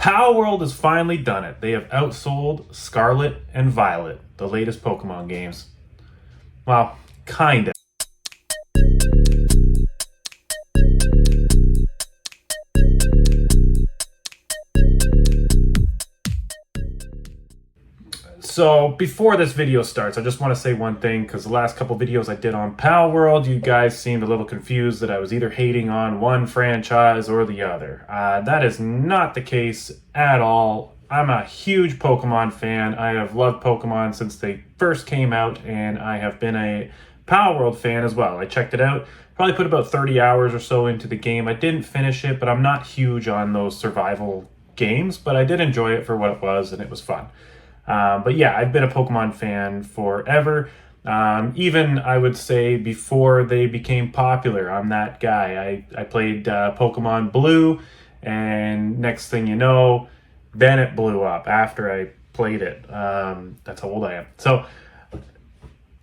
Palworld has finally done it. They have outsold Scarlet and Violet, the latest Pokemon games. Well, kinda. So before this video starts, I just want to say one thing, because the last couple videos I did on Palworld, you guys seemed a little confused that I was either hating on one franchise or the other. That is not the case at all. I'm a huge Pokemon fan. I have loved Pokemon since they first came out, and I have been a Palworld fan as well. I checked it out, probably put about 30 hours or so into the game. I didn't finish it, but I'm not huge on those survival games, but I did enjoy it for what it was, and it was fun. But yeah, I've been a Pokemon fan forever. Even I would say before they became popular. I'm that guy. I played Pokemon Blue, and next thing you know, then it blew up after I played it. That's how old I am. So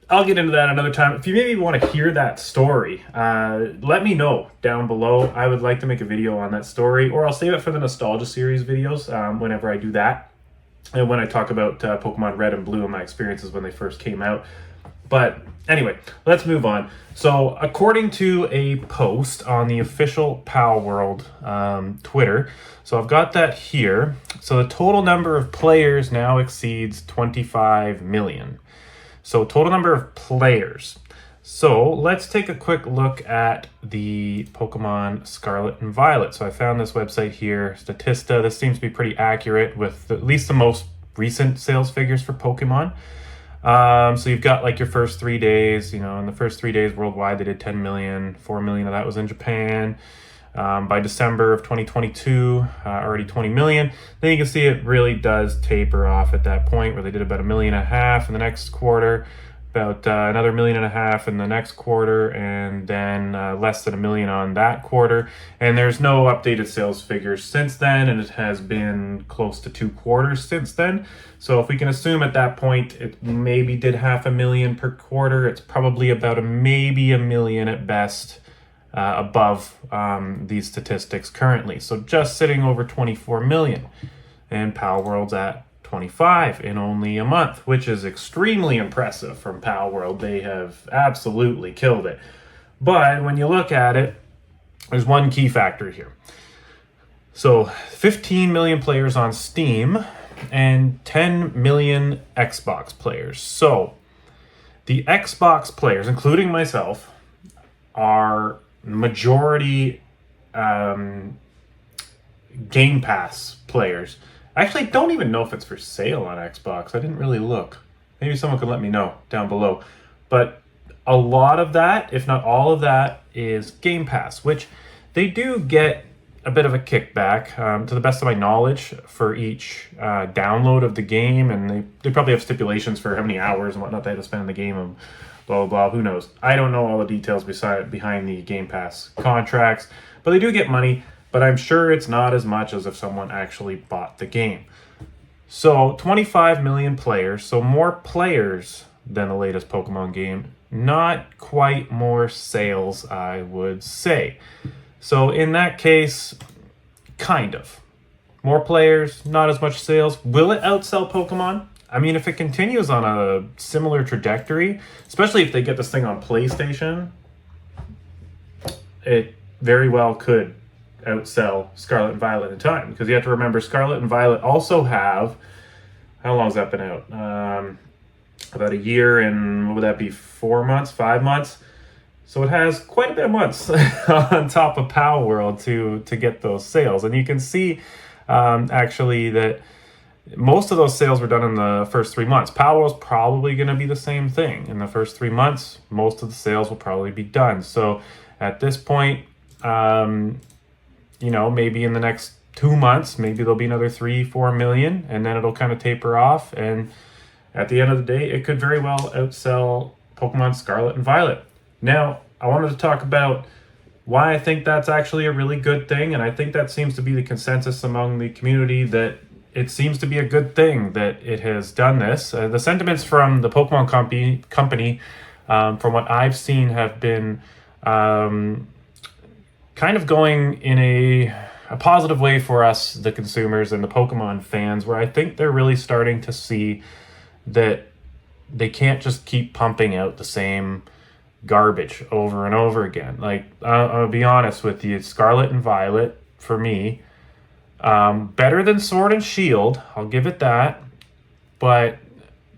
I'll get into that another time. If you maybe want to hear that story, let me know down below. I would like to make a video on that story, or I'll save it for the Nostalgia Series videos whenever I do that. And when I talk about Pokemon Red and Blue and my experiences when they first came out. But anyway, let's move on. So according to a post on the official Palworld Twitter, so I've got that here. So the total number of players now exceeds 25 million. So total number of players. So let's take a quick look at the Pokemon Scarlet and Violet. So I found this website here, Statista. This seems to be pretty accurate with at least the most recent sales figures for Pokemon. So you've got like your first 3 days, in the first 3 days worldwide, they did 10 million, 4 million of that was in Japan. By December of 2022, already 20 million. Then you can see it really does taper off at that point where they did about 1.5 million in the next quarter, about another 1.5 million in the next quarter, and then less than 1 million on that quarter. And there's no updated sales figures since then, and it has been close to 2 quarters since then. So if we can assume at that point it maybe did 500,000 per quarter, it's probably about maybe 1 million at best above these statistics currently. So just sitting over 24 million, and Palworld's at 25 in only a month, which is extremely impressive from Palworld. They have absolutely killed it. But when you look at it, there's one key factor here. So 15 million players on Steam and 10 million Xbox players. So the Xbox players, including myself, are majority Game Pass players. I actually don't even know if it's for sale on Xbox. I didn't really look. Maybe someone could let me know down below. But a lot of that, if not all of that, is Game Pass, which they do get a bit of a kickback, to the best of my knowledge, for each download of the game. And they probably have stipulations for how many hours and whatnot they have to spend in the game and blah, blah, blah. Who knows? I don't know all the details behind the Game Pass contracts, but they do get money. But I'm sure it's not as much as if someone actually bought the game. So 25 million players, so more players than the latest Pokemon game. Not quite more sales, I would say. So in that case, kind of. More players, not as much sales. Will it outsell Pokemon? I mean, if it continues on a similar trajectory, especially if they get this thing on PlayStation, it very well could outsell Scarlet and Violet in time, because you have to remember Scarlet and Violet also have, how long has that been out? About a year and, what would that be, 4 months, 5 months? So it has quite a bit of months on top of Palworld to get those sales. And you can see actually that most of those sales were done in the first 3 months. Palworld's probably going to be the same thing. In the first 3 months, most of the sales will probably be done. So at this point, maybe in the next 2 months, maybe there'll be another 3-4 million, and then it'll kind of taper off. And at the end of the day, it could very well outsell Pokemon Scarlet and Violet. Now, I wanted to talk about why I think that's actually a really good thing, and I think that seems to be the consensus among the community, that it seems to be a good thing that it has done this. The sentiments from the Pokemon company, from what I've seen, have been kind of going in a a positive way for us, the consumers and the Pokemon fans, where I think they're really starting to see that they can't just keep pumping out the same garbage over and over again. Like, I'll be honest with you, Scarlet and Violet, for me, better than Sword and Shield, I'll give it that, but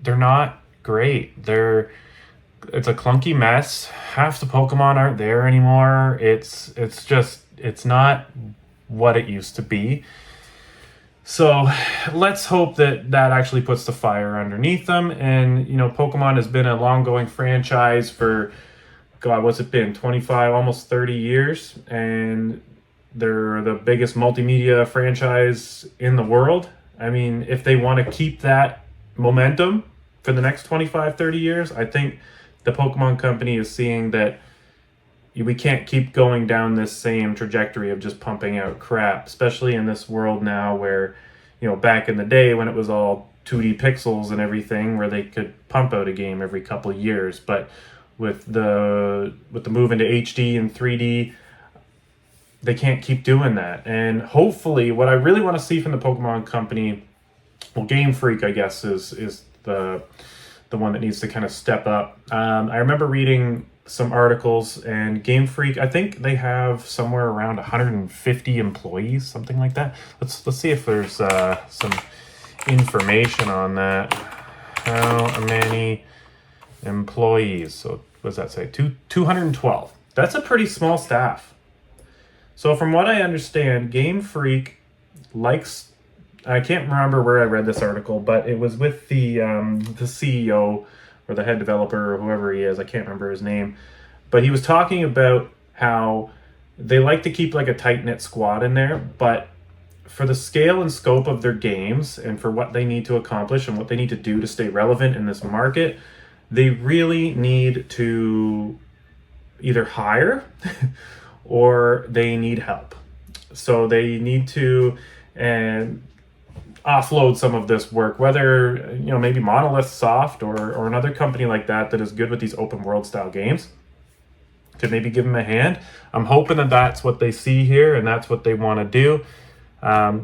they're not great. It's a clunky mess. Half the Pokemon aren't there anymore. It's not what it used to be. So let's hope that actually puts the fire underneath them. And, Pokemon has been a long-going franchise for, God, what's it been? 25, almost 30 years. And they're the biggest multimedia franchise in the world. I mean, if they want to keep that momentum for the next 25, 30 years, I think the Pokemon Company is seeing that we can't keep going down this same trajectory of just pumping out crap, especially in this world now where, back in the day when it was all 2D pixels and everything, where they could pump out a game every couple of years. But with the move into HD and 3D, they can't keep doing that. And hopefully, what I really want to see from the Pokemon Company, well, Game Freak, I guess, is the one that needs to kind of step up. I remember reading some articles, and Game Freak, I think they have somewhere around 150 employees, something like that. Let's see if there's some information on that. How many employees? So what does that say? 212. That's a pretty small staff. So from what I understand, Game Freak likes, I can't remember where I read this article, but it was with the CEO or the head developer or whoever he is. I can't remember his name. But he was talking about how they like to keep like a tight-knit squad in there, but for the scale and scope of their games and for what they need to accomplish and what they need to do to stay relevant in this market, they really need to either hire or they need help. So they need to offload some of this work, whether maybe Monolith Soft or another company like that is good with these open world style games could maybe give them a hand. I'm hoping that that's what they see here and that's what they want to do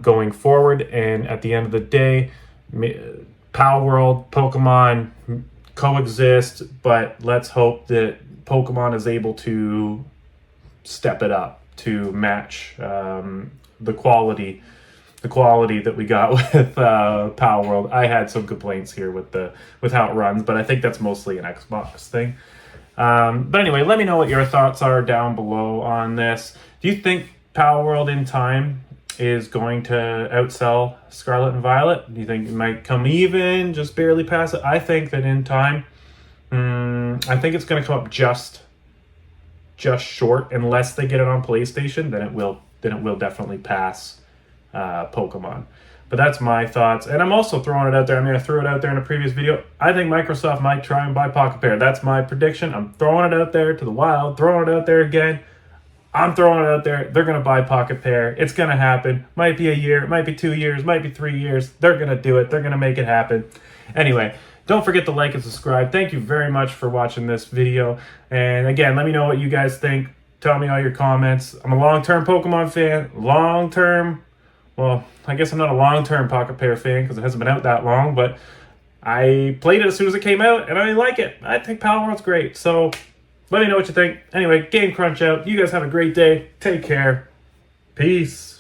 going forward. And at the end of the day, Palworld, Pokemon coexist, but let's hope that Pokemon is able to step it up to match the quality that we got with Palworld. I had some complaints here with how it runs, but I think that's mostly an Xbox thing. But anyway, let me know what your thoughts are down below on this. Do you think Palworld in time is going to outsell Scarlet and Violet? Do you think it might come even, just barely pass it? I think that in time, I think it's going to come up just short, unless they get it on PlayStation. Then it will definitely pass Pokemon. But that's my thoughts, and I'm also throwing it out there. I mean, I threw it out there in a previous video. I think Microsoft might try and buy Pocket Pair. That's my prediction. I'm throwing it out there to the wild, throwing it out there again. I'm throwing it out there. They're going to buy Pocket Pair. It's going to happen. Might be a year, might be 2 years, might be 3 years. They're going to do it. They're going to make it happen. Anyway, don't forget to like and subscribe. Thank you very much for watching this video. And again, let me know what you guys think. Tell me all your comments. I'm a long-term Pokemon fan. Well, I guess I'm not a long-term Pocket Pair fan because it hasn't been out that long, but I played it as soon as it came out, and I like it. I think Palworld's great, so let me know what you think. Anyway, Game Crunch out. You guys have a great day. Take care. Peace.